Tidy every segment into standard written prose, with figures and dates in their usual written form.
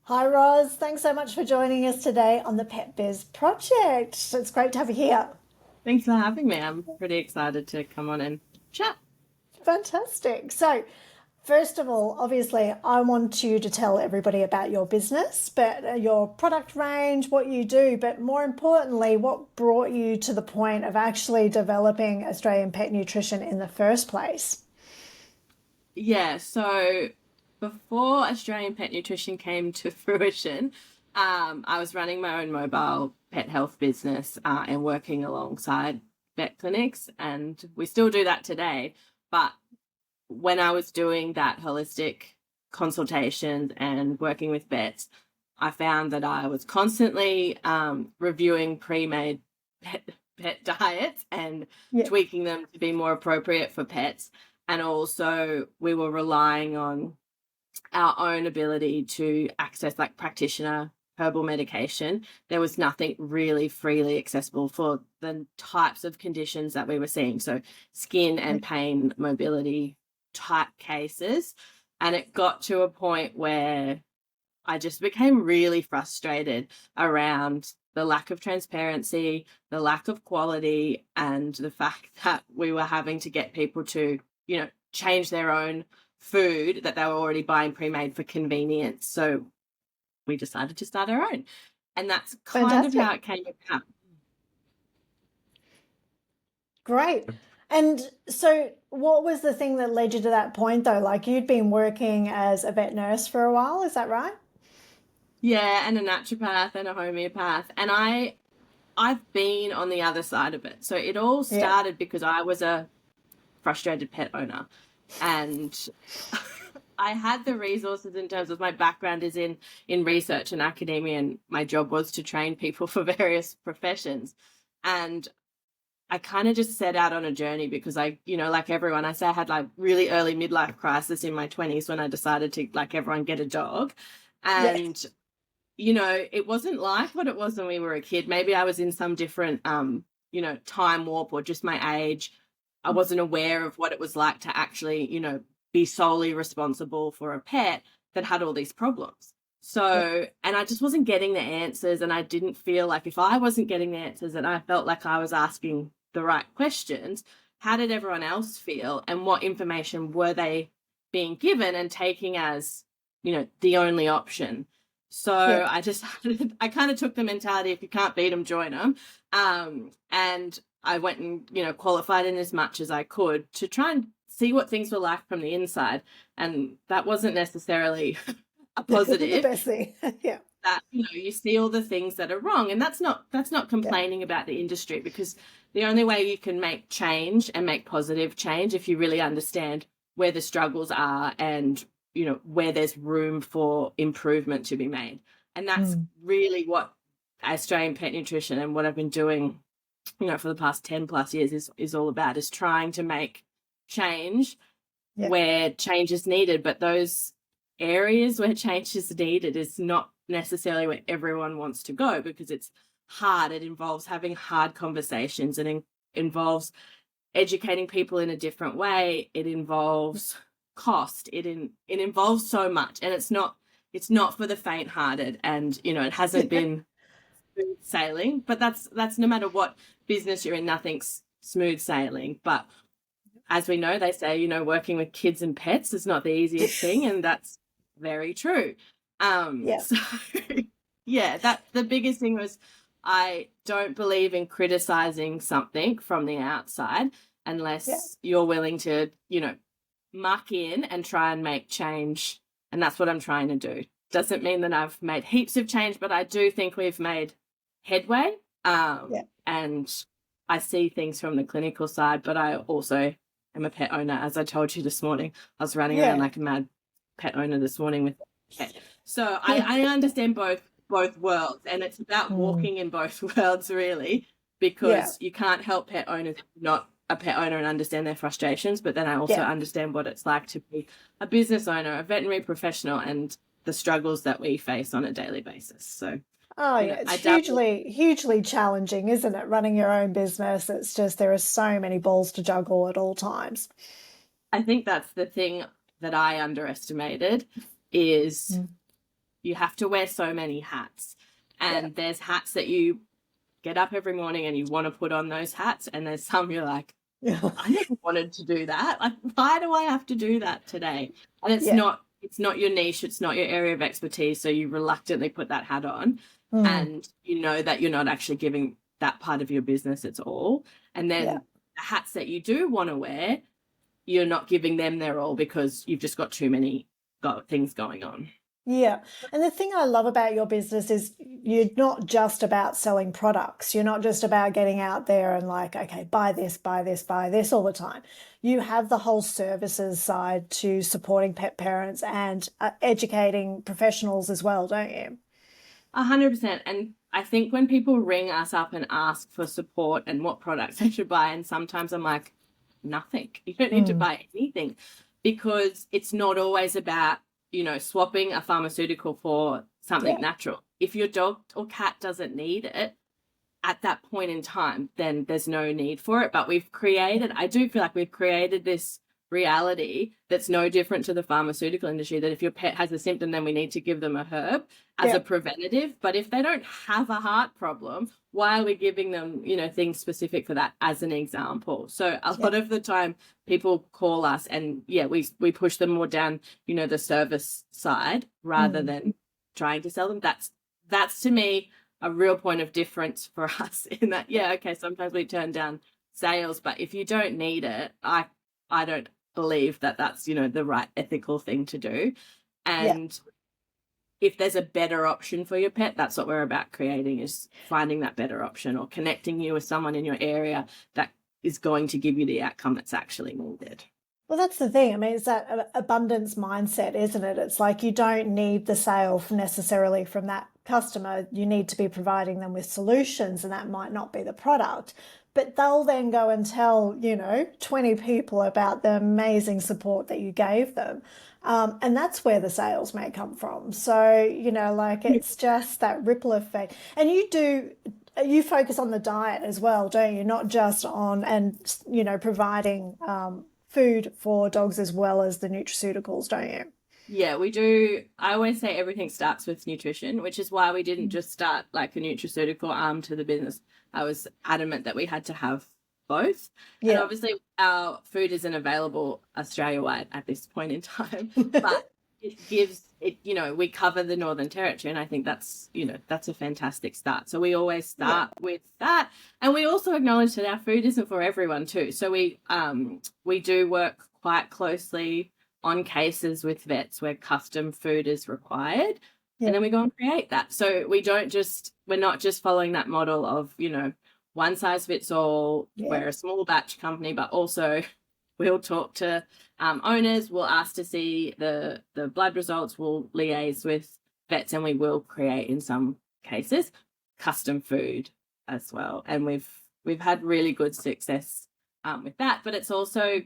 Hi, Roz. Thanks so much for joining us today on the Pet Biz Project. It's great to have you here. Thanks for having me. I'm pretty excited to come on and chat. Fantastic. So, first of all, obviously, I want you to tell everybody about your business, but your product range, what you do, but more importantly, what brought you to the point of actually developing Australian pet nutrition in the first place. Yeah, so before Australian Pet Nutrition came to fruition, I was running my own mobile pet health business and working alongside vet clinics, and we still do that today. But when I was doing that holistic consultations and working with vets, I found that I was constantly reviewing pre-made pet, pet diets and Yeah, tweaking them to be more appropriate for pets. And also, we were relying on our own ability to access like practitioner herbal medication. There was nothing really freely accessible for the types of conditions that we were seeing. So, skin yeah, and pain mobility type cases. And it got to a point where I just became really frustrated around the lack of transparency, the lack of quality, and the fact that we were having to get people to, change their own food that they were already buying pre-made for convenience. So we decided to start our own. And that's kind of how fantastic. it came about. Great. And so, what was the thing that led you to that point, though? Like, you'd been working as a vet nurse for a while, is that right? Yeah, and a naturopath and a homeopath. And I've been on the other side of it. So it all Yeah. started because I was a frustrated pet owner, and I had the resources in terms of my background is in research and academia, and my job was to train people for various professions. And I kind of just set out on a journey because like everyone, I say I had like really early midlife crisis in my 20s when I decided to, like everyone, get a dog. Yeah. And it wasn't like what it was when we were a kid. Maybe I was in some different time warp, or just my age. I wasn't aware of what it was like to actually, be solely responsible for a pet that had all these problems. Yeah. So, and I just wasn't getting the answers, and I didn't feel like, if I wasn't getting the answers and I felt like I was asking the right questions, how did everyone else feel, and what information were they being given and taking as, the only option? So Yeah. I just I kind of took the mentality, if you can't beat them, join them. And I went and, qualified in as much as I could to try and see what things were like from the inside. And that wasn't necessarily a The positive. best thing. Yeah. That, you see all the things that are wrong. And that's not Yeah. complaining about the industry, because the only way you can make change and make positive change, if you really understand where the struggles are, and where there's room for improvement to be made. And that's Mm. really what Australian pet nutrition and what I've been doing, for the past 10 plus years is all about, is trying to make change Yeah. where change is needed. But those areas where change is needed is not necessarily where everyone wants to go, because it's hard. It involves having hard conversations, and involves educating people in a different way. It involves cost. It involves so much, and it's not for the faint-hearted. And it hasn't Yeah. been smooth sailing, but that's no matter what business you're in, nothing's smooth sailing. But as we know, they say, working with kids and pets is not the easiest thing, and that's very true. Yeah. So yeah, that the biggest thing was, I don't believe in criticizing something from the outside Yeah. unless you're willing to, muck in and try and make change. And that's what I'm trying to do. Doesn't mean that I've made heaps of change, but I do think we've made headway. Yeah. And I see things from the clinical side, but I also am a pet owner. As I told you this morning, I was running around Yeah. like a mad pet owner this morning with a pet. So Yeah. I understand both worlds, and it's about Mm. walking in both worlds, really, Yeah. because you can't help pet owners not a pet owner and understand their frustrations. But then I also Yeah. understand what it's like to be a business owner, a veterinary professional, and the struggles that we face on a daily basis. So, Oh, yeah. It's I dabble. hugely challenging, isn't it? Running your own business. It's just there are so many balls to juggle at all times. I think that's the thing that I underestimated, is Mm. you have to wear so many hats. And there's hats that you get up every morning and you want to put on those hats, and there's some you're like, I never wanted to do that. Like, why do I have to do that today? And it's not your niche, it's not your area of expertise, so you reluctantly put that hat on, and you know that you're not actually giving that part of your business its all. And then the hats that you do want to wear, you're not giving them their all because you've just got too many things going on. Yeah. And the thing I love about your business is you're not just about selling products. You're not just about getting out there and like, okay, buy this, buy this, buy this all the time. You have the whole services side to supporting pet parents and educating professionals as well, don't you? 100%. And I think when people ring us up and ask for support and what products they should buy, and sometimes I'm like, nothing. You don't need to buy anything, because it's not always about, swapping a pharmaceutical for something natural. If your dog or cat doesn't need it at that point in time, then there's no need for it. But I do feel like we've created this reality that's no different to the pharmaceutical industry, that if your pet has a symptom, then we need to give them a herb as a preventative. But if they don't have a heart problem, why are we giving them, things specific for that, as an example? So a lot of the time people call us and we push them more down, the service side rather than trying to sell them. That's to me a real point of difference for us, in that, sometimes we turn down sales, but if you don't need it, I don't believe that that's, the right ethical thing to do. And if there's a better option for your pet, that's what we're about creating, is finding that better option or connecting you with someone in your area that is going to give you the outcome that's actually needed. Well, that's the thing. I mean, it's that abundance mindset, isn't it? It's like you don't need the sale necessarily from that customer. You need to be providing them with solutions, and that might not be the product. But they'll then go and tell, 20 people about the amazing support that you gave them. And that's where the sales may come from. So, it's just that ripple effect. And you focus on the diet as well, don't you? Not just on, providing food for dogs as well as the nutraceuticals, don't you? Yeah, we do. I always say everything starts with nutrition, which is why we didn't just start like a nutraceutical arm to the business. I was adamant that we had to have both. And obviously our food isn't available Australia-wide at this point in time, but we cover the Northern Territory, and I think that's a fantastic start. So we always start with that. And we also acknowledge that our food isn't for everyone too. So we do work quite closely on cases with vets where custom food is required, and then we go and create that. So we're not just following that model of, one size fits all. We're a small batch company, but also we'll talk to owners, we'll ask to see the blood results, we'll liaise with vets, and we will create, in some cases, custom food as well. And we've had really good success with that, but it's also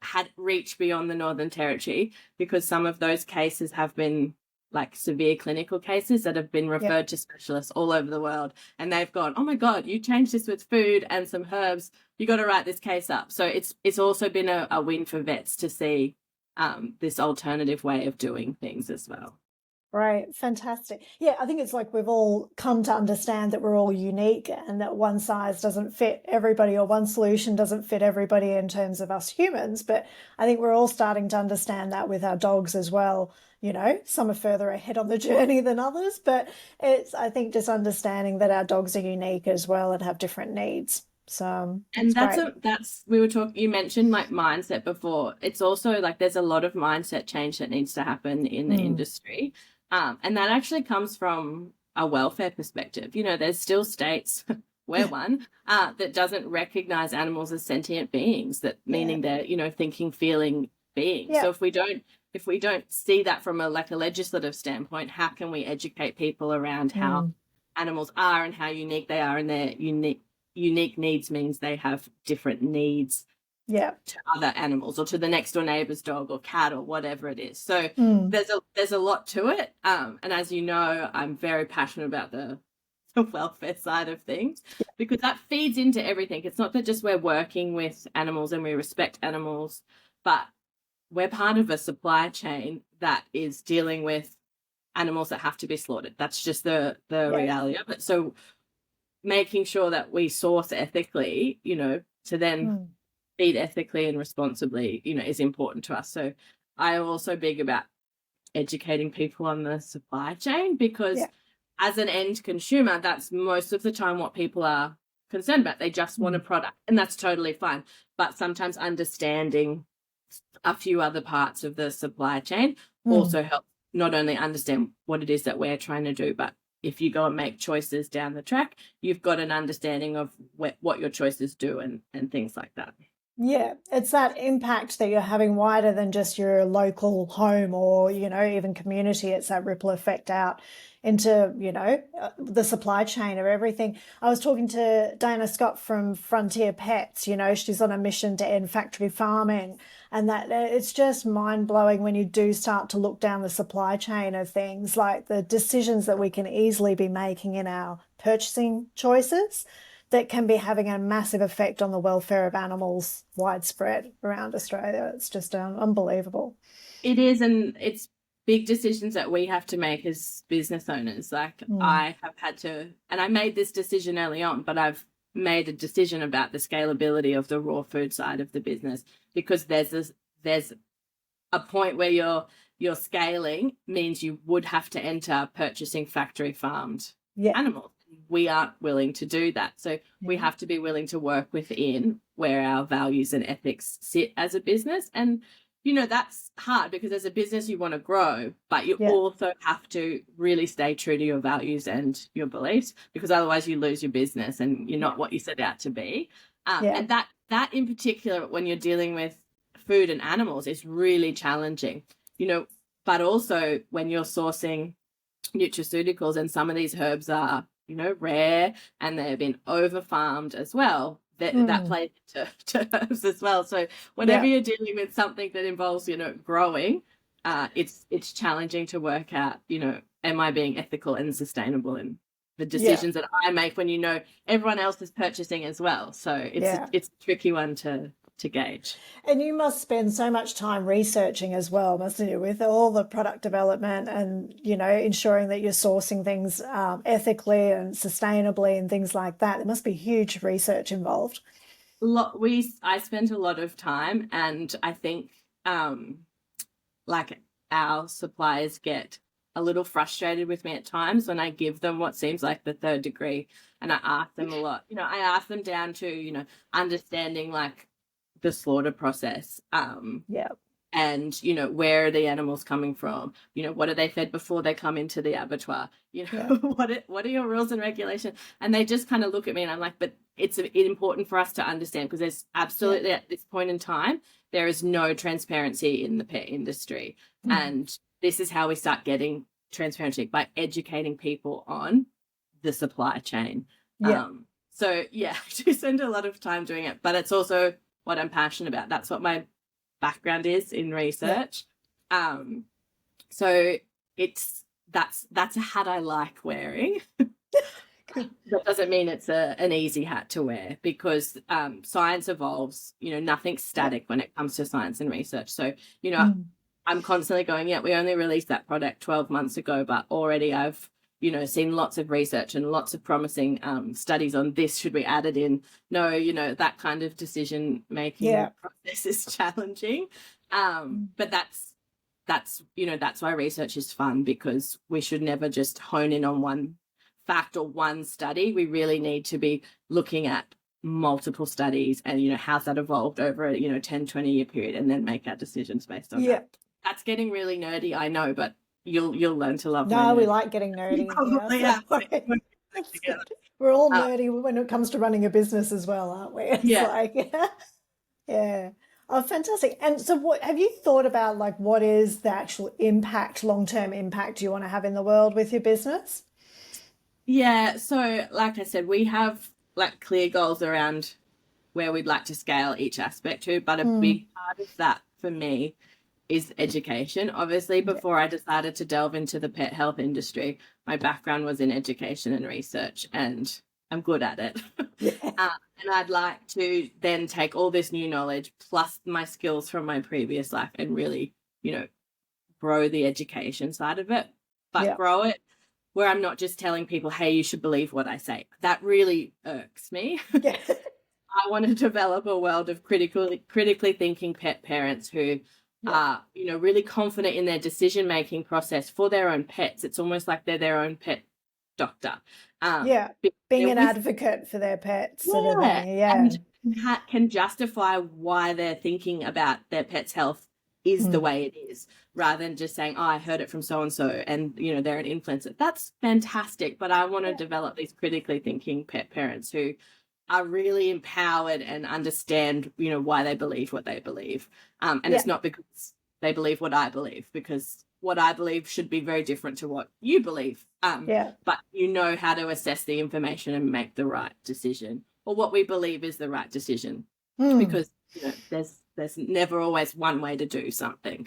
had reach beyond the Northern Territory, because some of those cases have been like severe clinical cases that have been referred to specialists all over the world, and they've gone, oh my God, you changed this with food and some herbs, you got to write this case up. So it's also been a win for vets to see this alternative way of doing things as well. Right, fantastic. Yeah, I think it's like we've all come to understand that we're all unique, and that one size doesn't fit everybody, or one solution doesn't fit everybody in terms of us humans. But I think we're all starting to understand that with our dogs as well. Some are further ahead on the journey than others, but it's, I think, just understanding that our dogs are unique as well and have different needs. So and we were talking, you mentioned like mindset before. It's also like there's a lot of mindset change that needs to happen in the industry. And that actually comes from a welfare perspective. There's still states, we're one, that doesn't recognize animals as sentient beings, that meaning they're, thinking, feeling beings. So if we don't see that from a legislative standpoint, how can we educate people around how animals are and how unique they are, and their unique needs means they have different needs to other animals, or to the next door neighbor's dog or cat or whatever it is. So there's a lot to it. And as you know, I'm very passionate about the welfare side of things, because that feeds into everything. It's not that just we're working with animals and we respect animals, but we're part of a supply chain that is dealing with animals that have to be slaughtered. That's just the Yeah. reality of it. So making sure that we source ethically, to then feed ethically and responsibly, is important to us. So I am also big about educating people on the supply chain, because as an end consumer, that's most of the time what people are concerned about. They just want a product, and that's totally fine. But sometimes understanding a few other parts of the supply chain also helps not only understand what it is that we're trying to do, but if you go and make choices down the track, you've got an understanding of what your choices do and things like that. Yeah, it's that impact that you're having wider than just your local home or, even community. It's that ripple effect out into, the supply chain of everything. I was talking to Diana Scott from Frontier Pets. She's on a mission to end factory farming, and that it's just mind blowing when you do start to look down the supply chain of things, like the decisions that we can easily be making in our purchasing choices that can be having a massive effect on the welfare of animals widespread around Australia. It's just unbelievable. It is, and it's big decisions that we have to make as business owners. Like I have had to, and I made this decision early on, but I've made a decision about the scalability of the raw food side of the business, because there's a point where you're scaling means you would have to enter purchasing factory farmed animals. We aren't willing to do that. So we have to be willing to work within where our values and ethics sit as a business. And, that's hard, because as a business, you want to grow, but you also have to really stay true to your values and your beliefs, because otherwise you lose your business and you're not what you set out to be. And that in particular, when you're dealing with food and animals, is really challenging, but also when you're sourcing nutraceuticals, and some of these herbs are rare and they've been over farmed as well, that plays to herbs as well. So whenever you're dealing with something that involves growing, it's challenging to work out, am I being ethical and sustainable in the decisions that I make when everyone else is purchasing as well. So it's a tricky one to gauge. And you must spend so much time researching as well, mustn't you, with all the product development and, ensuring that you're sourcing things ethically and sustainably and things like that. There must be huge research involved. I spent a lot of time, and I think like our suppliers get a little frustrated with me at times when I give them what seems like the third degree, and I ask them a lot. I ask them down to, understanding like the slaughter process, and where are the animals coming from, what are they fed before they come into the abattoir, what are your rules and regulations? And they just kind of look at me, and I'm like, but it's important for us to understand, because there's absolutely at this point in time there is no transparency in the pet industry, and this is how we start getting transparency, by educating people on the supply chain. So I do spend a lot of time doing it, but it's also what I'm passionate about. That's what my background is in research. So that's a hat I like wearing. That doesn't mean it's an easy hat to wear, because science evolves. Nothing's static when it comes to science and research. So I'm constantly going, we only released that product 12 months ago, but already I've seen lots of research and lots of promising studies on this. Should we add it in? No, that kind of decision making process is challenging. But that's why research is fun, because we should never just hone in on one fact or one study. We really need to be looking at multiple studies and, how's that evolved over a, 10, 20-year period, and then make our decisions based on that. That's getting really nerdy, I know, but you'll learn to love. No, we like getting nerdy here. So we're all nerdy when it comes to running a business as well, aren't we? It's Oh, fantastic. And so what have you thought about, like, what is the actual impact, long-term impact you want to have in the world with your business? Yeah, so like I said, we have like clear goals around where we'd like to scale each aspect to, but a big part of that for me is education. Obviously, before I decided to delve into the pet health industry, my background was in education and research, and I'm good at it. And I'd like to then take all this new knowledge plus my skills from my previous life and really, grow the education side of it. but Yeah. grow it where I'm not just telling people, hey, you should believe what I say. That really irks me. Yeah. I want to develop a world of critically thinking pet parents who Yeah. are, really confident in their decision-making process for their own pets. It's almost like they're their own pet doctor. Yeah. Being an advocate for their pets, sort of thing. Yeah. And can justify why they're thinking about their pet's health is the way it is, rather than just saying, oh, I heard it from so-and-so and, they're an influencer. That's fantastic, but I want to develop these critically thinking pet parents who are really empowered and understand, why they believe what they believe. And it's not because they believe what I believe, because what I believe should be very different to what you believe. But you know how to assess the information and make the right decision, or what we believe is the right decision, because there's never always one way to do something.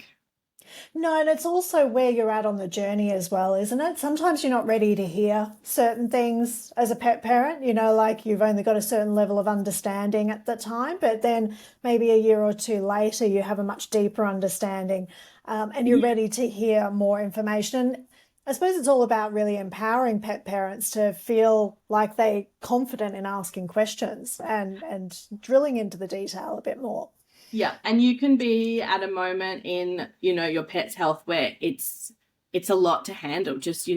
No, and it's also where you're at on the journey as well, isn't it? Sometimes you're not ready to hear certain things as a pet parent, like you've only got a certain level of understanding at the time, but then maybe a year or two later, you have a much deeper understanding, and you're ready to hear more information. I suppose it's all about really empowering pet parents to feel like they're confident in asking questions and drilling into the detail a bit more. Yeah, and you can be at a moment in, your pet's health where it's a lot to handle, just,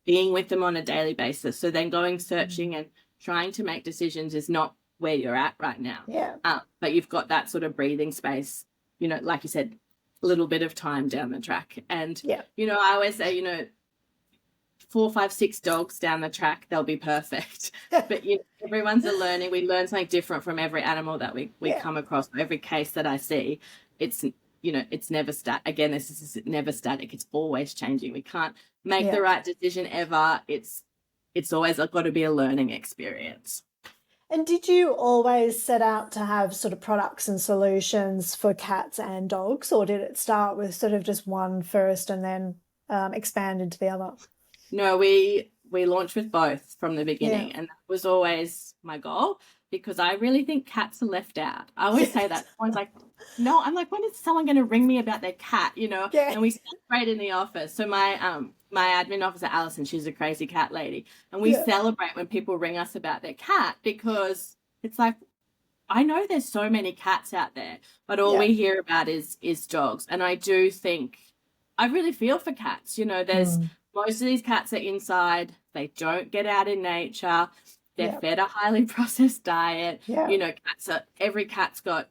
being with them on a daily basis. So then going searching and trying to make decisions is not where you're at right now. Yeah. But you've got that sort of breathing space, like you said, a little bit of time down the track. And, I always say, 4, 5, 6 dogs down the track, they'll be perfect. But everyone's a learning. We learn something different from every animal that we come across. Every case that I see, it's it's never again, this is never static. It's always changing. We can't make the right decision ever. It's always got to be a learning experience. And did you always set out to have sort of products and solutions for cats and dogs, or did it start with sort of just one first and then expand into the other? No, we launched with both from the beginning, and that was always my goal, because I really think cats are left out. I always say that. Everyone's like, no, I'm like, when is someone going to ring me about their cat, And we celebrate in the office. So my admin officer, Alison, she's a crazy cat lady, and we celebrate when people ring us about their cat, because it's like, I know there's so many cats out there, but all we hear about is dogs. And I do think, I really feel for cats. There's most of these cats are inside. They don't get out in nature. They're fed a highly processed diet. Every cat's got,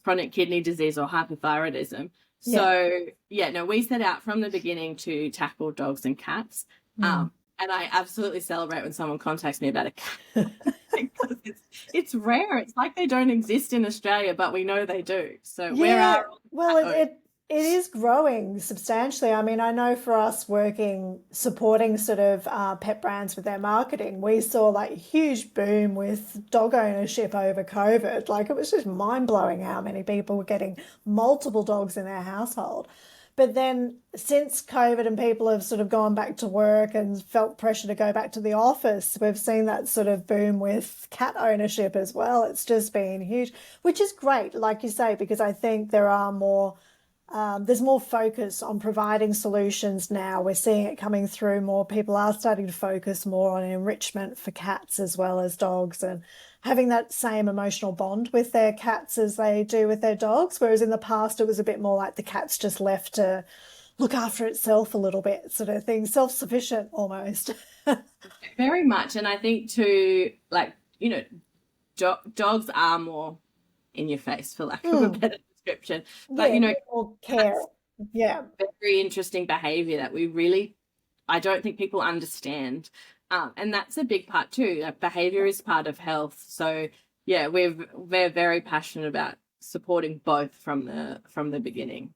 chronic kidney disease or hypothyroidism. So, we set out from the beginning to tackle dogs and cats. And I absolutely celebrate when someone contacts me about a cat. Because it's rare. It's like they don't exist in Australia, but we know they do. So where are it is growing substantially. I mean, I know for us supporting sort of pet brands with their marketing, we saw like a huge boom with dog ownership over COVID. Like, it was just mind blowing how many people were getting multiple dogs in their household. But then since COVID and people have sort of gone back to work and felt pressure to go back to the office, we've seen that sort of boom with cat ownership as well. It's just been huge, which is great, like you say, because I think there's more focus on providing solutions now. We're seeing it coming through more. People are starting to focus more on enrichment for cats as well as dogs, and having that same emotional bond with their cats as they do with their dogs. Whereas in the past, it was a bit more like the cat's just left to look after itself a little bit, sort of thing, self-sufficient almost. Very much. And I think too, like, dogs are more in your face, for lack of a better description, but more care. Very interesting behavior that I don't think people understand, and that's a big part too. Like, behavior is part of health. So we're very passionate about supporting both from the beginning.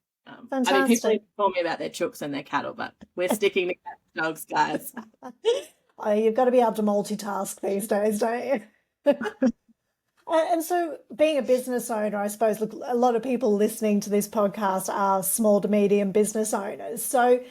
Fantastic. I mean, people tell me about their chooks and their cattle, but we're sticking to cats and dogs, guys. Oh, you've got to be able to multitask these days, don't you? And so being a business owner, I suppose, look, a lot of people listening to this podcast are small to medium business owners. So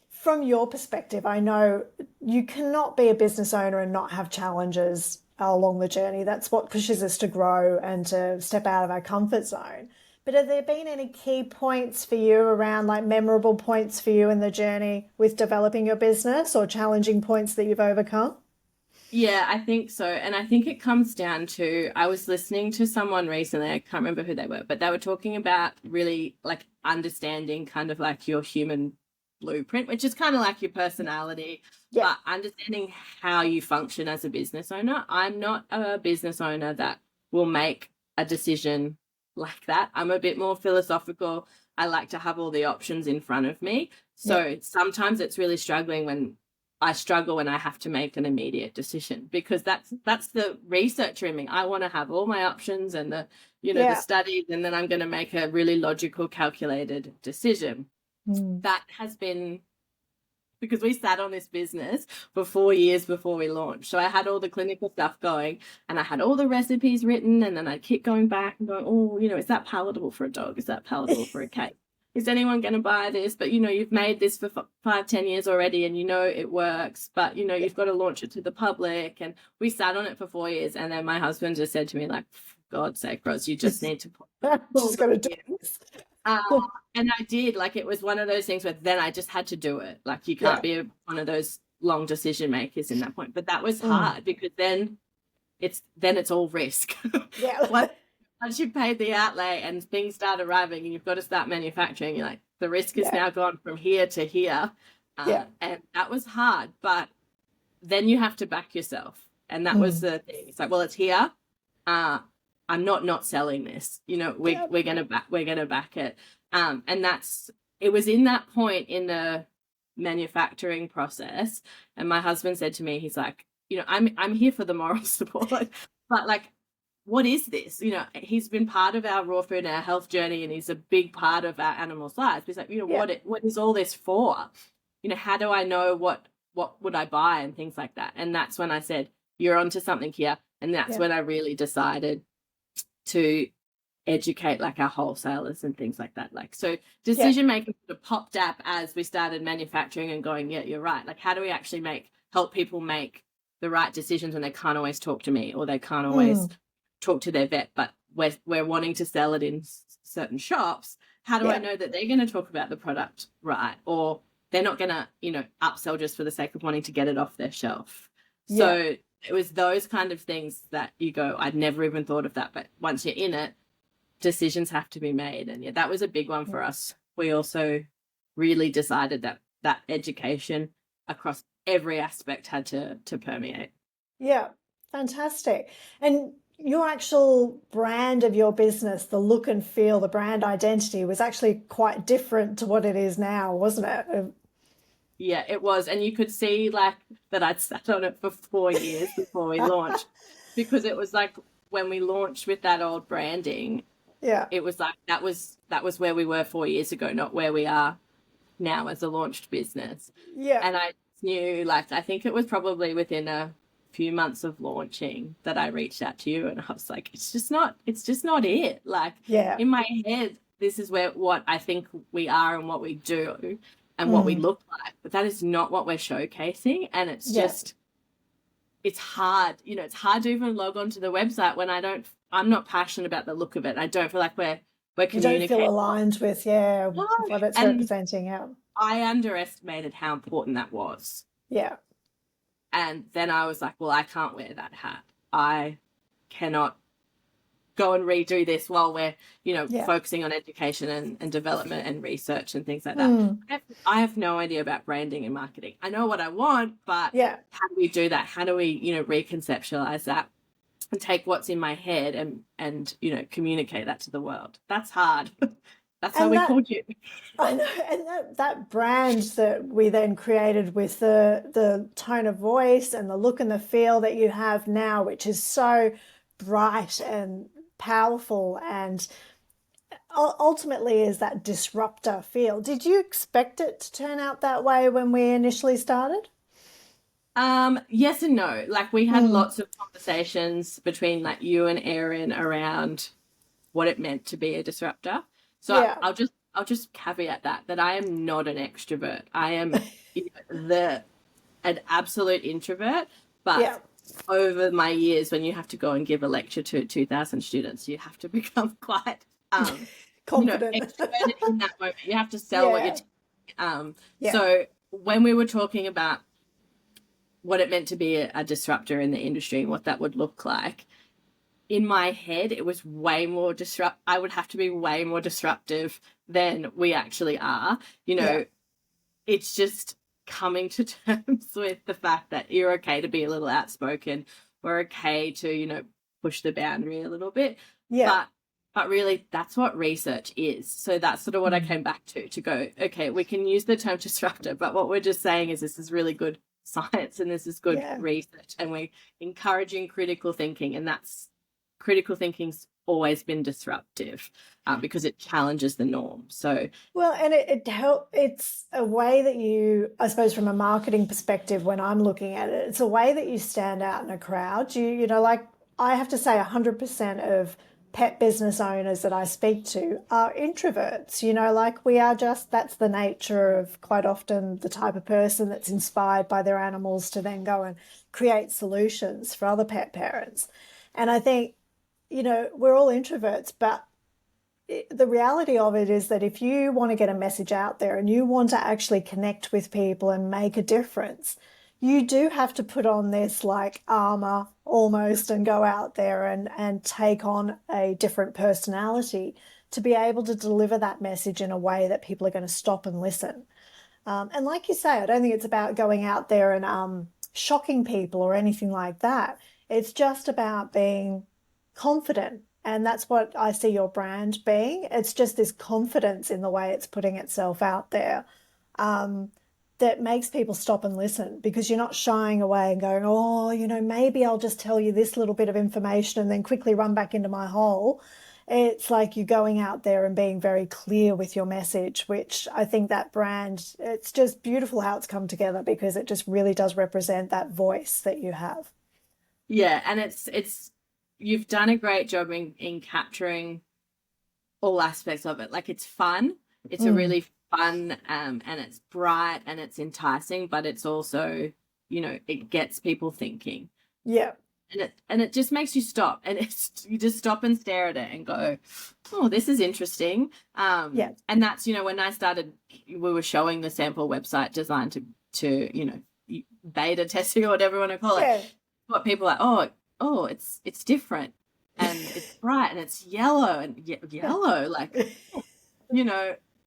from your perspective, I know you cannot be a business owner and not have challenges along the journey. That's what pushes us to grow and to step out of our comfort zone. But have there been any key points for you around, like memorable points for you in the journey with developing your business, or challenging points that you've overcome? Yeah, I think so. And I think it comes down to, I was listening to someone recently, I can't remember who they were, but they were talking about really like understanding kind of like your human blueprint, which is kind of like your personality, Yeah. but understanding how you function as a business owner. I'm not a business owner that will make a decision like that. I'm a bit more philosophical. I like to have all the options in front of me. Yeah. So sometimes it's really struggling when I struggle when I have to make an immediate decision, because that's the researcher in me. I want to have all my options and the the Yeah. studies, and then I'm going to make a really logical, calculated decision. Mm. That has been because we sat on this business for 4 years before we launched. So I had all the clinical stuff going and I had all the recipes written, and then I'd keep going back and going, oh, is that palatable for a dog? Is that palatable for a cat? Is anyone going to buy this? But, you've made this for 5-10 years already and it works, but, you've got to launch it to the public. And we sat on it for 4 years. And then my husband just said to me, like, for God's sake, Ros, you just need to Just got to do this. uh, and I did. Like, it was one of those things where then I just had to do it. Like, you can't be one of those long decision makers in that point. But that was hard because then it's all risk. Yeah. Once you've paid the outlay and things start arriving and you've got to start manufacturing, you're like, the risk is now gone from here to here. And that was hard. But then you have to back yourself. And that was the thing. It's like, well, it's here. I'm not selling this. We're gonna back it. And it was in that point in the manufacturing process. And my husband said to me, he's like, I'm here for the moral support, but like, what is this? He's been part of our raw food and our health journey, and he's a big part of our animals' lives. He's like, what is all this for? How do I know what would I buy and things like that? And that's when I said, you're onto something here. And that's when I really decided to educate like our wholesalers and things like that. Like, so decision making sort of popped up as we started manufacturing and going, yeah, you're right. Like, how do we actually help people make the right decisions when they can't always talk to me or they can't always talk to their vet, but we're wanting to sell it in certain shops. How do I know that they're going to talk about the product right, or they're not going to upsell just for the sake of wanting to get it off their shelf? So it was those kind of things that you go, I'd never even thought of that, but once you're in it, decisions have to be made. And that was a big one for us. We also really decided that education across every aspect had to permeate. Yeah, fantastic. And your actual brand of your business, the look and feel, the brand identity was actually quite different to what it is now, wasn't it? Yeah, it was. And you could see like that I'd sat on it for 4 years before we launched, because it was like when we launched with that old branding, it was like that was where we were 4 years ago, not where we are now as a launched business. And I knew, like, I think it was probably within a few months of launching that I reached out to you, and I was like, it's just not it. Like, in my head, this is what I think we are and what we do and what we look like, but that is not what we're showcasing. And it's just, it's hard, it's hard to even log onto the website when I'm not passionate about the look of it. I don't feel like we're communicating. You don't feel aligned with, what it's representing. I underestimated how important that was. Yeah. And then I was like, well, I can't wear that hat. I cannot go and redo this while we're, focusing on education and development and research and things like that. I have no idea about branding and marketing. I know what I want, but how do we do that? How do we, reconceptualize that and take what's in my head and communicate that to the world? That's hard. That's why we called you. I know, and that brand that we then created with the tone of voice and the look and the feel that you have now, which is so bright and powerful and ultimately is that disruptor feel. Did you expect it to turn out that way when we initially started? Yes and no. Like, we had lots of conversations between like you and Erin around what it meant to be a disruptor. So I'll just caveat that I am not an extrovert. I am an absolute introvert. But over my years, when you have to go and give a lecture to 2,000 students, you have to become quite Confident. extroverted in that moment. You have to sell what you're Yeah. Yeah. so when we were talking about what it meant to be a disruptor in the industry and what that would look like, in my head, it was way more I would have to be way more disruptive than we actually are. Yeah. It's just coming to terms with the fact that you're okay to be a little outspoken. We're okay to, push the boundary a little bit. Yeah. But really, that's what research is. So that's sort of what I came back to go, okay, we can use the term disruptor, but what we're just saying is this is really good science and this is good Yeah. research, and we're encouraging critical thinking, and that's critical thinking's always been disruptive because it challenges the norm. So Well, and it's a way that you, I suppose, from a marketing perspective, when I'm looking at it, it's a way that you stand out in a crowd. Like I have to say 100% of pet business owners that I speak to are introverts. Like we are that's the nature of quite often the type of person that's inspired by their animals to then go and create solutions for other pet parents. And I think, we're all introverts, but the reality of it is that if you want to get a message out there and you want to actually connect with people and make a difference, you do have to put on this like armor almost and go out there and take on a different personality to be able to deliver that message in a way that people are going to stop and listen. And like you say, I don't think it's about going out there and shocking people or anything like that. It's just about being confident. And that's what I see your brand being. It's just this confidence in the way it's putting itself out there that makes people stop and listen, because you're not shying away and going, oh, maybe I'll just tell you this little bit of information and then quickly run back into my hole. It's like you're going out there and being very clear with your message, which I think that brand, it's just beautiful how it's come together, because it just really does represent that voice that you have. yeah, and it's you've done a great job in capturing all aspects of it. Like it's fun. It's a really fun and it's bright and it's enticing, but it's also, it gets people thinking. Yeah. And it just makes you stop, and you just stop and stare at it and go, oh, this is interesting. Yeah. And that's, when I started, we were showing the sample website designed to beta testing or whatever you want to call it. Yeah. What people are like, oh, it's different and it's bright and it's yellow and yellow, like,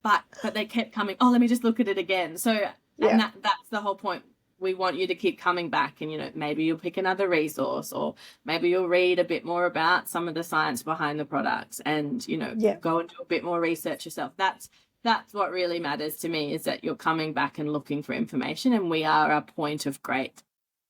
but they kept coming, oh, let me just look at it again. So, and that's the whole point. We want you to keep coming back, and, maybe you'll pick another resource, or maybe you'll read a bit more about some of the science behind the products and, go and do a bit more research yourself. That's what really matters to me, is that you're coming back and looking for information, and we are a point of great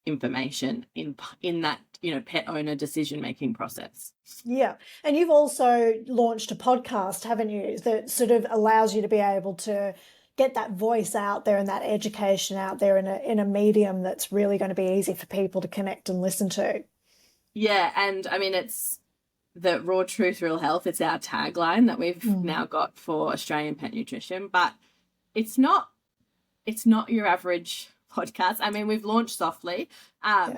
information in that pet owner decision making process. Yeah. And you've also launched a podcast, haven't you, that sort of allows you to be able to get that voice out there and that education out there in a medium that's really going to be easy for people to connect and listen to. Yeah, and I mean, it's the raw truth, real health. It's our tagline that we've now got for Australian pet nutrition, but it's not your average podcast. I mean, we've launched softly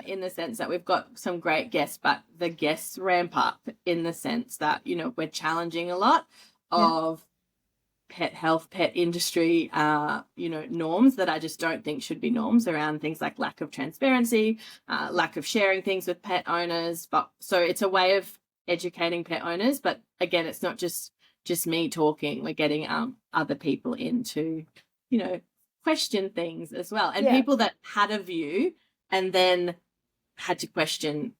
in the sense that we've got some great guests, but the guests ramp up in the sense that, we're challenging a lot of pet health, pet industry, norms that I just don't think should be norms, around things like lack of transparency, lack of sharing things with pet owners. But so it's a way of educating pet owners. But again, it's not just me talking. We're getting other people in to, question things as well, and people that had a view and then had to question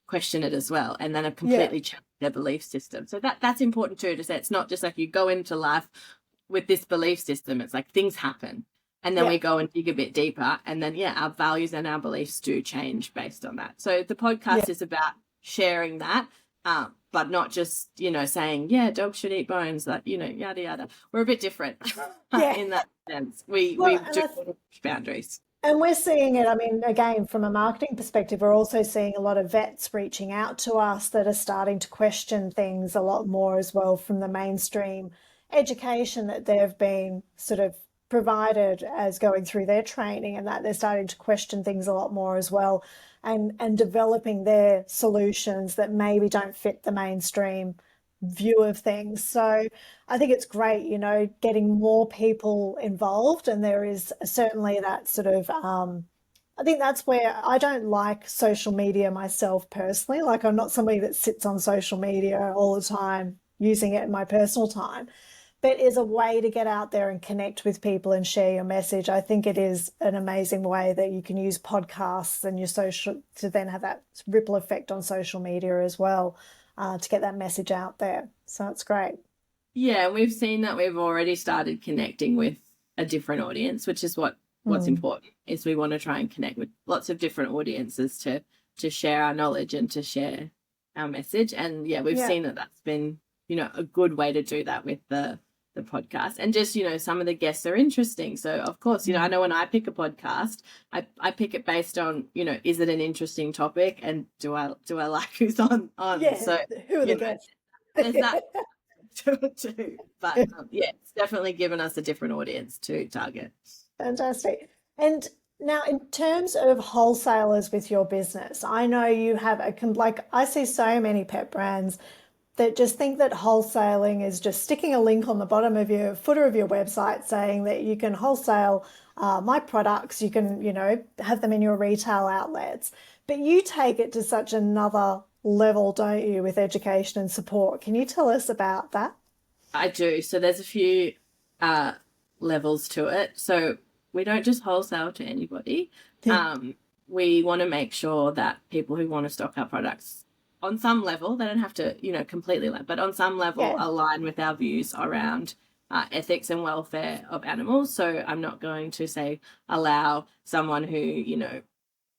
it as well, and then have completely changed their belief system. So that's important too, to say it's not just like you go into life with this belief system. It's like things happen, and then we go and dig a bit deeper, and then our values and our beliefs do change based on that. So the podcast is about sharing that, but not just saying dogs should eat bones, that yada yada. We're a bit different in that sense. We do push boundaries. And we're seeing it, I mean, again, from a marketing perspective, we're also seeing a lot of vets reaching out to us that are starting to question things a lot more as well, from the mainstream education that they've been sort of provided as going through their training, and that they're starting to question things a lot more as well, and developing their solutions that maybe don't fit the mainstream view of things. So I think it's great, getting more people involved. And there is certainly that sort of, I think that's where I don't like social media myself personally. Like, I'm not somebody that sits on social media all the time using it in my personal time, but is a way to get out there and connect with people and share your message. I think it is an amazing way that you can use podcasts and your social to then have that ripple effect on social media as well, to get that message out there. So it's great. Yeah, we've seen that we've already started connecting with a different audience, which is what's Mm. important, is we want to try and connect with lots of different audiences to share our knowledge and to share our message. And yeah, we've Yeah. seen that that's been, a good way to do that with the podcast. And just, some of the guests are interesting. So of course, I Mm. know when I pick a podcast, I pick it based on, is it an interesting topic, and do I like who's on? Yeah. So, Who are the you know, guests? there's that too. But yeah, it's definitely given us a different audience to target. Fantastic. And now, in terms of wholesalers with your business, I know you have like, I see so many pet brands that just think that wholesaling is just sticking a link on the bottom of your footer of your website saying that you can wholesale my products, you can, have them in your retail outlets. But you take it to such another level, don't you, with education and support? Can you tell us about that? I do. So there's a few uh, levels to it. So we don't just wholesale to anybody. Um, we want to make sure that people who want to stock our products on some level, they don't have to, completely, but on some level Yeah, align with our views around ethics and welfare of animals. So I'm not going to say allow someone who,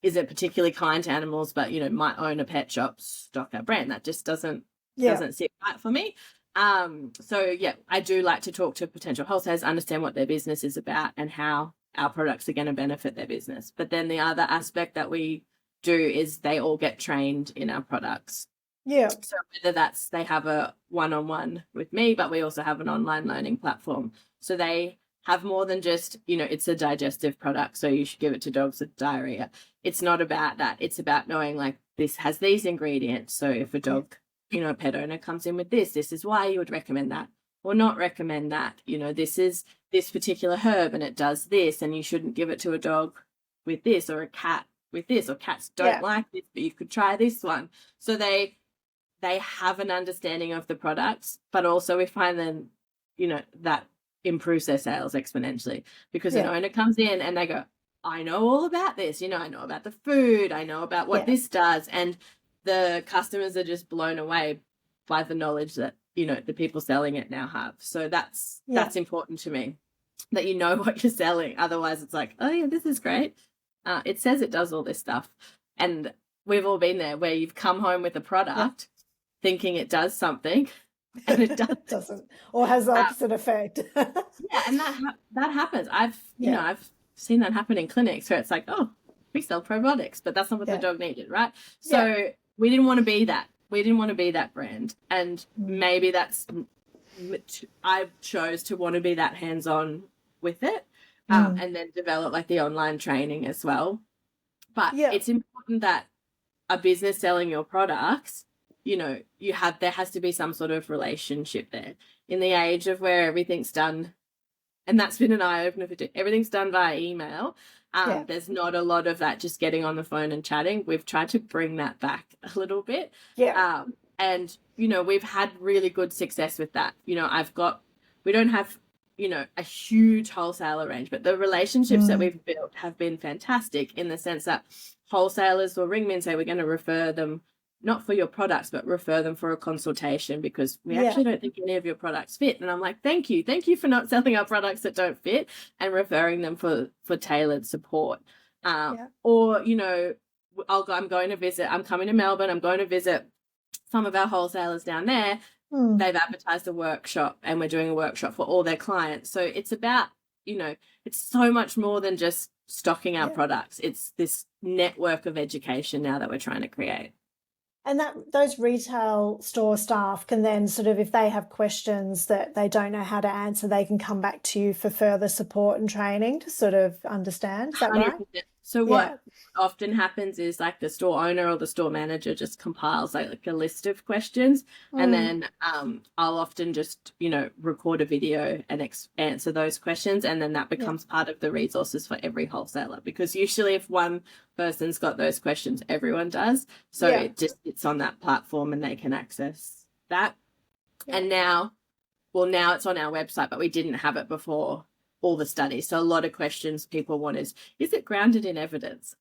isn't particularly kind to animals, but might own a pet shop stock our brand. That just yeah, doesn't sit right for me. So yeah, I do like to talk to potential wholesalers, understand what their business is about and how our products are going to benefit their business. But then the other aspect that we do is they all get trained in our products. yeah, So whether that's they have a one-on-one with me, but we also have an online learning platform. So they have more than just, it's a digestive product, so you should give it to dogs with diarrhea. It's not about that. It's about knowing, like, this has these ingredients. So if a yeah, dog, a pet owner comes in with this is why you would recommend that or not recommend that. This is this particular herb and it does this, and you shouldn't give it to a dog with this, or a cat with this, or cats don't yeah, like this, but you could try this one. So they have an understanding of the products, but also we find them, that improves their sales exponentially, because an yeah, owner comes in and they go, I know all about this, I know about the food, I know about what yeah, this does. And the customers are just blown away by the knowledge that, the people selling it now have. So yeah, that's important to me, that you know what you're selling. Otherwise it's like, oh yeah, this is great. It says it does all this stuff. And we've all been there, where you've come home with a yeah. product thinking it does something and it doesn't. Doesn't, or has the Uh, opposite effect. yeah, and that happens. Yeah, I've seen that happen in clinics where it's like, oh, we sell probiotics, but that's not what the yeah, dog needed, right? yeah. So we didn't want to be that. We didn't want to be that brand, and Mm. maybe I chose to want to be that hands-on with it, Mm. and then develop like the online training as well. But Yeah. it's important that a business selling your products, there has to be some sort of relationship there. In the age of where everything's done, and that's been an eye-opener for everything's done via email, Yeah. there's not a lot of that just getting on the phone and chatting. We've tried to bring that back a little bit. Yeah. And we've had really good success with that. We don't have, a huge wholesaler range, but the relationships that Mm. we've built have been fantastic, in the sense that wholesalers will ring me and say, we're going to refer them, not for your products, but refer them for a consultation, because we Yeah. actually don't think any of your products fit. And I'm like, thank you for not selling our products that don't fit, and referring them for tailored support. Yeah. Or I'm coming to Melbourne, I'm going to visit some of our wholesalers down there. Mm. They've advertised a workshop, and we're doing a workshop for all their clients. So it's about, it's so much more than just stocking our Yeah. products. It's this network of education now that we're trying to create. And that those retail store staff can then sort of, if they have questions that they don't know how to answer, they can come back to you for further support and training to sort of understand. Is that right? 100%. So Yeah. what often happens is like the store owner or the store manager just compiles like a list of questions, and Mm. then I'll often just, you know, record a video and answer those questions, and then that Yeah. becomes part of the resources for every wholesaler, because usually if one person's got those questions, everyone does. So Yeah. it's on that platform and they can access that. Yeah. And now, well, now it's on our website, but we didn't have it before all the studies. So a lot of questions people want is it grounded in evidence?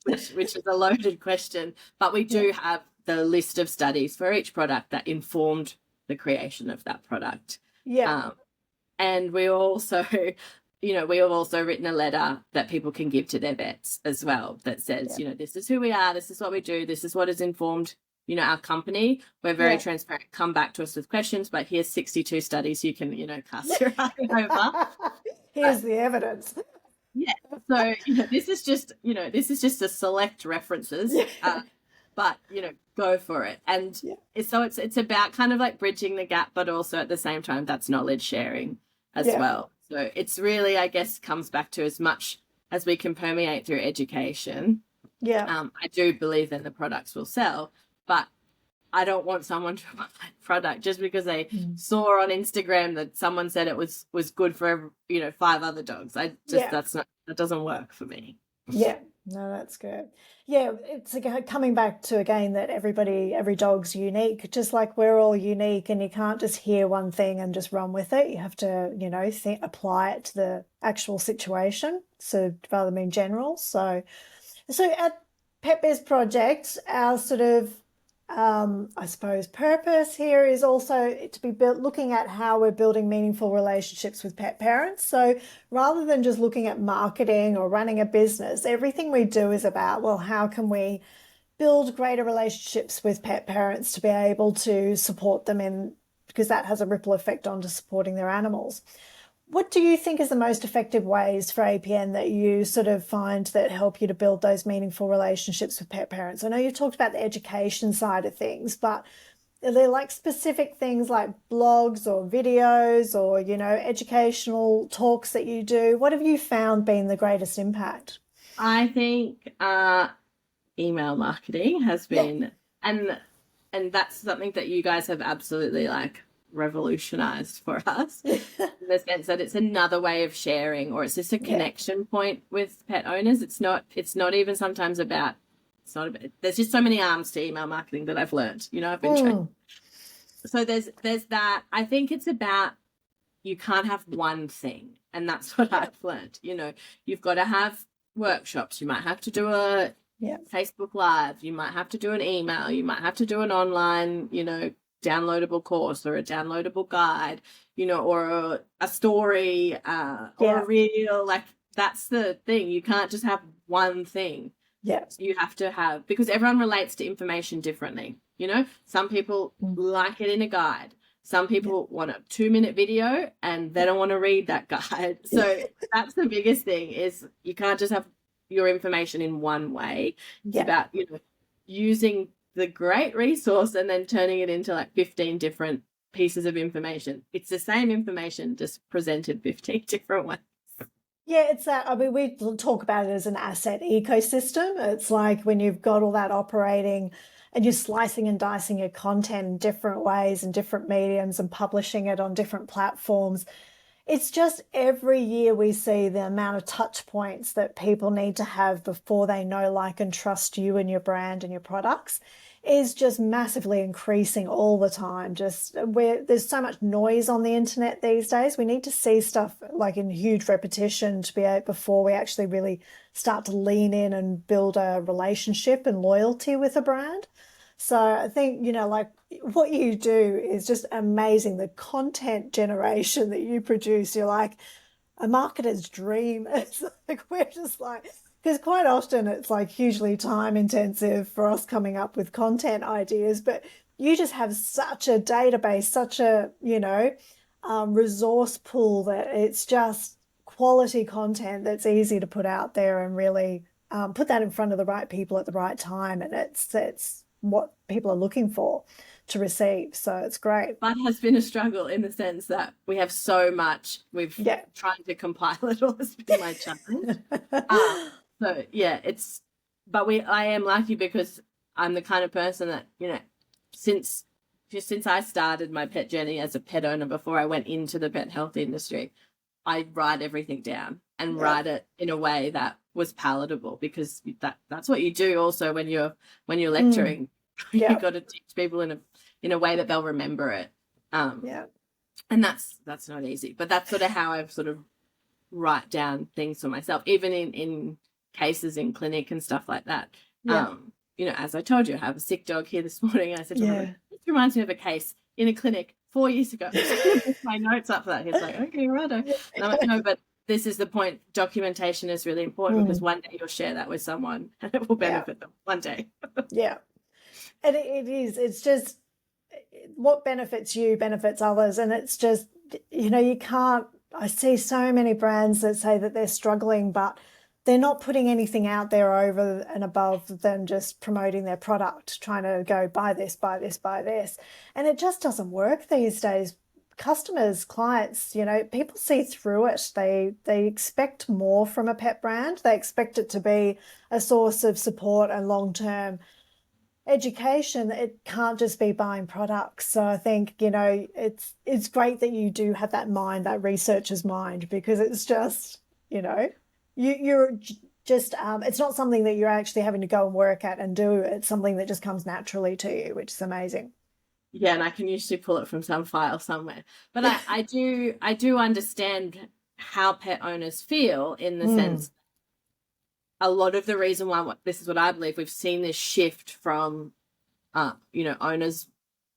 Which is a loaded question. But we do have the list of studies for each product that informed the creation of that product. Yeah. And we also, you know, we have also written a letter that people can give to their vets as well that says, you know, this is who we are, this is what we do, this is what has informed, you know, our company. We're very transparent. Come back to us with questions, but here's 62 studies you can, you know, cast your eye over. Here's the evidence. Yeah. So, you know, this is just a select references. But, you know, go for it. And so it's about kind of like bridging the gap, but also at the same time that's knowledge sharing as well. So it's really, I guess, comes back to as much as we can permeate through education. I do believe that the products will sell, but I don't want someone to buy a product just because they saw on Instagram that someone said it was good for, you know, 5 other dogs. That doesn't work for me. Yeah, no, that's good. Yeah, it's coming back to again that every dog's unique, just like we're all unique, and you can't just hear one thing and just run with it. You have to, you know, apply it to the actual situation, so rather than in general. So at Pet Biz Project, our sort of I suppose purpose here is also to be looking at how we're building meaningful relationships with pet parents. So rather than just looking at marketing or running a business, everything we do is about, well, how can we build greater relationships with pet parents to be able to support them in, because that has a ripple effect onto supporting their animals. What do you think is the most effective ways for APN that you sort of find that help you to build those meaningful relationships with pet parents? I know you talked about the education side of things, but are there like specific things like blogs or videos or, you know, educational talks that you do? What have you found been the greatest impact? I think email marketing has been, and that's something that you guys have absolutely like revolutionized for us in the sense that it's another way of sharing, or it's just a connection point with pet owners. It's not even sometimes about, there's just so many arms to email marketing that I've learned, you know, I've been trained. So there's that. I think it's about, you can't have one thing, and that's what I've learned. You know, you've got to have workshops, you might have to do a Facebook Live, you might have to do an email, you might have to do an online, you know, downloadable course or a downloadable guide, you know, or a story or a reel. Like, that's the thing. You can't just have one thing. You have to have, because everyone relates to information differently. You know, some people like it in a guide. Some people want a 2-minute video and they don't want to read that guide. So that's the biggest thing, is you can't just have your information in one way. It's about, you know, using the great resource and then turning it into like 15 different pieces of information. It's the same information, just presented 15 different ways. Yeah, it's that. I mean, we talk about it as an asset ecosystem. It's like when you've got all that operating and you're slicing and dicing your content in different ways and different mediums and publishing it on different platforms. It's just every year we see the amount of touch points that people need to have before they know, like, and trust you and your brand and your products is just massively increasing all the time. Just where there's so much noise on the internet these days, we need to see stuff like in huge repetition to be able, before we actually really start to lean in and build a relationship and loyalty with a brand. So I think, you know, like what you do is just amazing. The content generation that you produce, you're like a marketer's dream. It's like, we're just like, because quite often it's like hugely time intensive for us coming up with content ideas, but you just have such a database, such a, you know, resource pool that it's just quality content that's easy to put out there and really put that in front of the right people at the right time. And it's what people are looking for to receive. So it's great. But has been a struggle in the sense that we have so much. Trying to compile it all has been my challenge. So yeah, I am lucky because I'm the kind of person that, since since I started my pet journey as a pet owner before I went into the pet health industry, I write everything down and Yeah. write it in a way that was palatable, because that's what you do also when you're lecturing. Yeah. You got to teach people in a way that they'll remember it. Yeah. And that's not easy, but that's sort of how I've sort of write down things for myself, even in cases in clinic and stuff like that. Yeah. As I told you, I have a sick dog here this morning. I said to him, Yeah. this reminds me of a case in a clinic 4 years ago. I'm just going to put my notes up for that. He's like, okay, righto. And I'm like, no, but this is the point. Documentation is really important because one day you'll share that with someone and it will benefit them one day. Yeah. And it is. It's just what benefits you benefits others. And it's just, you can't. I see so many brands that say that they're struggling, but they're not putting anything out there over and above than just promoting their product, trying to go buy this, buy this, buy this. And it just doesn't work these days. Customers, clients, people see through it. They expect more from a pet brand. They expect it to be a source of support and long-term education. It can't just be buying products. So I think, it's great that you do have that mind, that researcher's mind, because it's just, you're just, it's not something that you're actually having to go and work at and do. It's something that just comes naturally to you, which is amazing. Yeah, and I can usually pull it from some file somewhere. But I do understand how pet owners feel, in the sense, a lot of the reason why, this is what I believe, we've seen this shift from, owners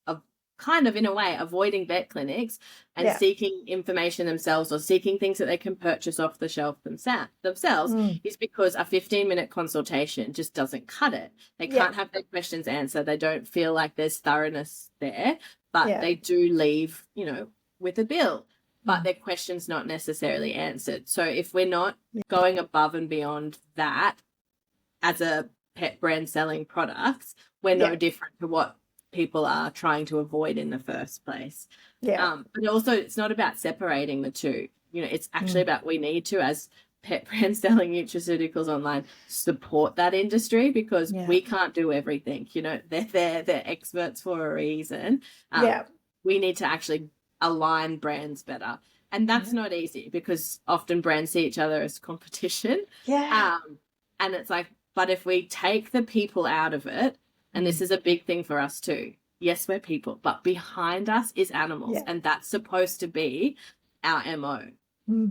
of kind of, in a way, avoiding vet clinics and seeking information themselves, or seeking things that they can purchase off the shelf themselves, is because a 15-minute consultation just doesn't cut it. They can't have their questions answered. They don't feel like there's thoroughness there, but they do leave, with a bill, but their question's not necessarily answered. So if we're not going above and beyond that as a pet brand selling products, we're no different to what people are trying to avoid in the first place. But also, it's not about separating the two. It's actually about, we need to, as pet brands selling nutraceuticals online, support that industry, because we can't do everything. They're experts for a reason. We need to actually align brands better, and that's not easy, because often brands see each other as competition. And it's like, but if we take the people out of it, and this is a big thing for us too, yes, we're people, but behind us is animals, and that's supposed to be our MO,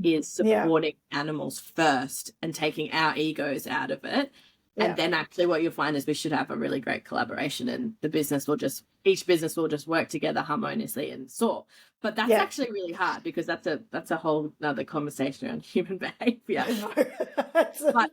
is supporting animals first and taking our egos out of it. And then actually what you'll find is we should have a really great collaboration, and each business will just work together harmoniously and soar. But that's actually really hard, because that's a whole other conversation around human behavior. But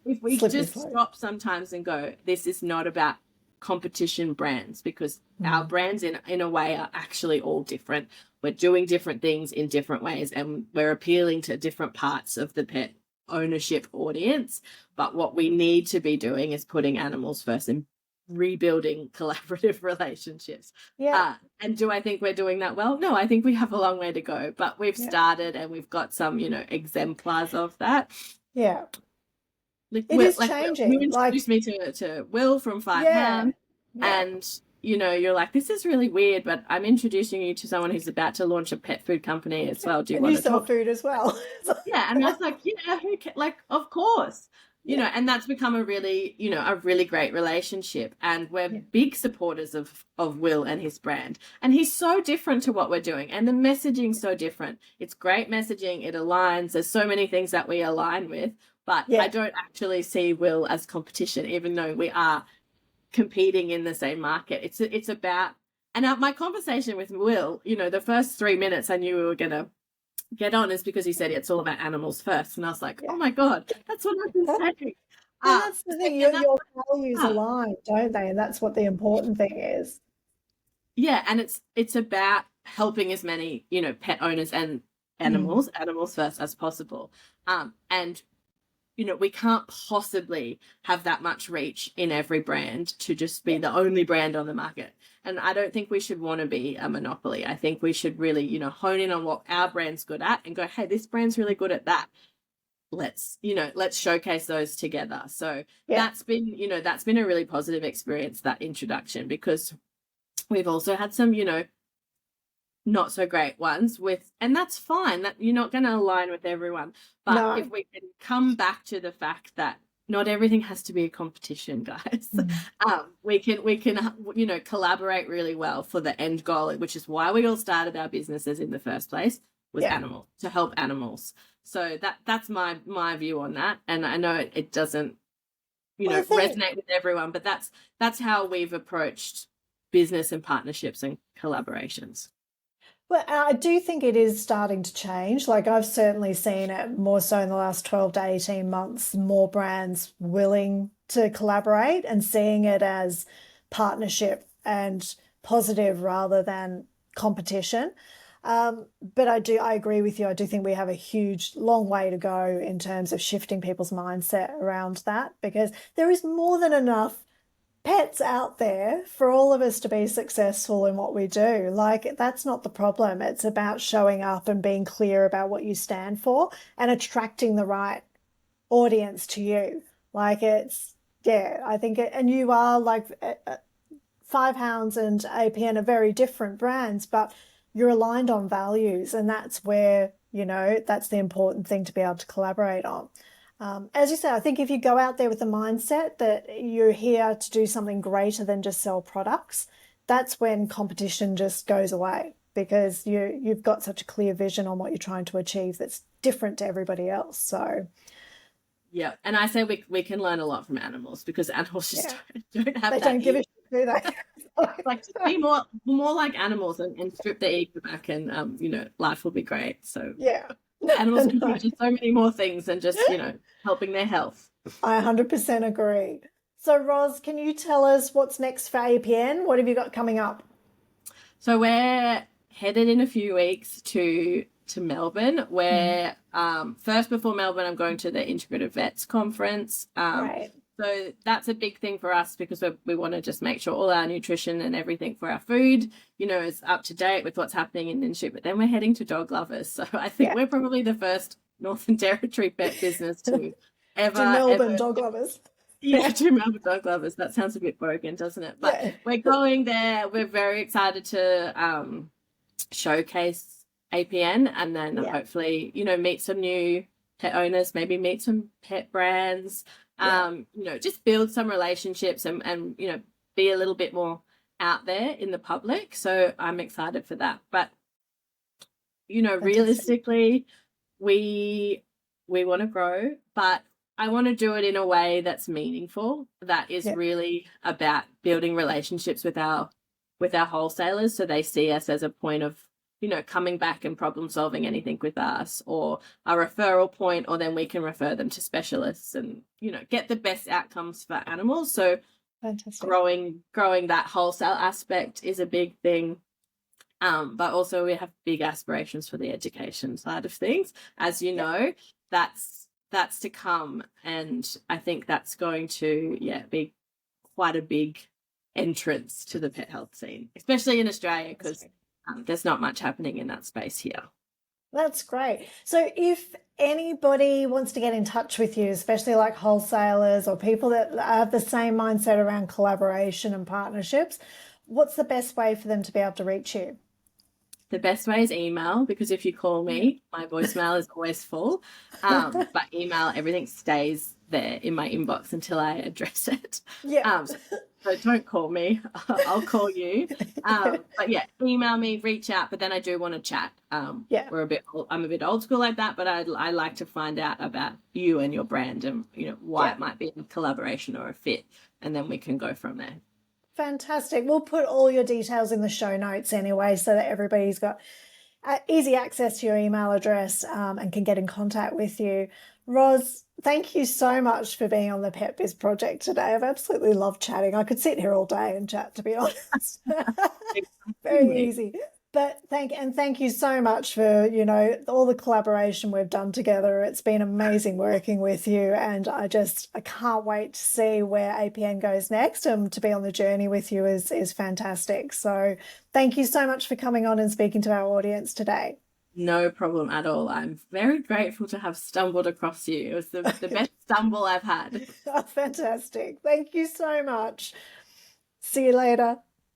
if we just stop sometimes and go, this is not about competition brands, because our brands in a way are actually all different. We're doing different things in different ways, and we're appealing to different parts of the pet ownership audience. But what we need to be doing is putting animals first and rebuilding collaborative relationships. And do I think we're doing that well? No, I think we have a long way to go, but we've started, and we've got some, exemplars of that. It is changing. You introduced me to Will from Five Ham, and you're like, this is really weird, but I'm introducing you to someone who's about to launch a pet food company as well. Do you want to sell talk? food as well? And I was like, of course. And that's become a really great relationship, and we're big supporters of Will and his brand, and he's so different to what we're doing, and the messaging's so different. It's great messaging, it aligns, there's so many things that we align with, but I don't actually see Will as competition, even though we are competing in the same market. It's about, and my conversation with Will, the first 3 minutes I knew we were going to get on, is because he said it's all about animals first, and I was like, oh my god, that's what I've been saying. And that's the thing, your values align, don't they? And that's what the important thing is. And it's about helping as many pet owners and animals first as possible, and we can't possibly have that much reach in every brand to just be the only brand on the market. And I don't think we should want to be a monopoly. I think we should really, hone in on what our brand's good at and go, hey, this brand's really good at that. let's showcase those together. So Yeah. that's been a really positive experience, that introduction, because we've also had some, not so great ones with, and that's fine, that you're not going to align with everyone. But No. if we can come back to the fact that not everything has to be a competition, guys. We can collaborate really well for the end goal, which is why we all started our businesses in the first place, was animals, to help animals. So that's my view on that. And I know it doesn't, resonate with everyone, but that's how we've approached business and partnerships and collaborations. Well, I do think it is starting to change. Like I've certainly seen it more so in the last 12 to 18 months, more brands willing to collaborate and seeing it as partnership and positive rather than competition. But I agree with you. I do think we have a huge, long way to go in terms of shifting people's mindset around that, because there is more than enough pets out there for all of us to be successful in what we do. Like, that's not the problem. It's about showing up and being clear about what you stand for and attracting the right audience to you. Like, I think and you are like Five Hounds and APN are very different brands, but you're aligned on values, and that's where, that's the important thing to be able to collaborate on. As you say, I think if you go out there with the mindset that you're here to do something greater than just sell products, that's when competition just goes away, because you've got such a clear vision on what you're trying to achieve that's different to everybody else. So yeah, and I say we can learn a lot from animals, because animals just don't have they that don't give a ego. shit, do they? Like, to be more like animals, and strip the ego back, and life will be great. So Yeah. animals can teach us so many more things than just helping their health. I 100% agree. So, Roz, can you tell us what's next for APN? What have you got coming up? So we're headed in a few weeks to Melbourne, where first, before Melbourne, I'm going to the Integrative Vets Conference. Right. So that's a big thing for us, because we want to just make sure all our nutrition and everything for our food, is up to date with what's happening in the industry. But then we're heading to dog lovers. So I think we're probably the first Northern Territory pet business to to Melbourne dog lovers. Yeah, to Melbourne dog lovers. That sounds a bit broken, doesn't it? But we're going there. We're very excited to showcase APN, and then hopefully, meet some new pet owners, maybe meet some pet brands, just build some relationships, and be a little bit more out there in the public. So I'm excited for that. But, realistically, we want to grow, but I want to do it in a way that's meaningful, that is really about building relationships with our wholesalers, so they see us as a point of, coming back and problem solving anything with us, or a referral point, or then we can refer them to specialists and, get the best outcomes for animals. So fantastic. Growing that wholesale aspect is a big thing. But also we have big aspirations for the education side of things. As you know, that's to come. And I think that's going to, be quite a big entrance to the pet health scene, especially in Australia, because there's not much happening in that space here. That's great. So if anybody wants to get in touch with you, especially like wholesalers or people that have the same mindset around collaboration and partnerships, what's the best way for them to be able to reach you? The best way is email, because if you call me, my voicemail is always full. But email, everything stays there in my inbox until I address it. Yeah. So don't call me. I'll call you. But email me, reach out. But then I do want to chat. I'm a bit old school like that, but I like to find out about you and your brand, and why it might be a collaboration or a fit, and then we can go from there. Fantastic. We'll put all your details in the show notes anyway, so that everybody's got easy access to your email address and can get in contact with you. Roz, thank you so much for being on the Pet Biz Project today. I've absolutely loved chatting. I could sit here all day and chat, to be honest. Very easy. But thank you so much for, all the collaboration we've done together. It's been amazing working with you, and I can't wait to see where APN goes next, and to be on the journey with you is fantastic. So thank you so much for coming on and speaking to our audience today. No problem at all. I'm very grateful to have stumbled across you. It was the best stumble I've had. Oh, fantastic. Thank you so much. See you later.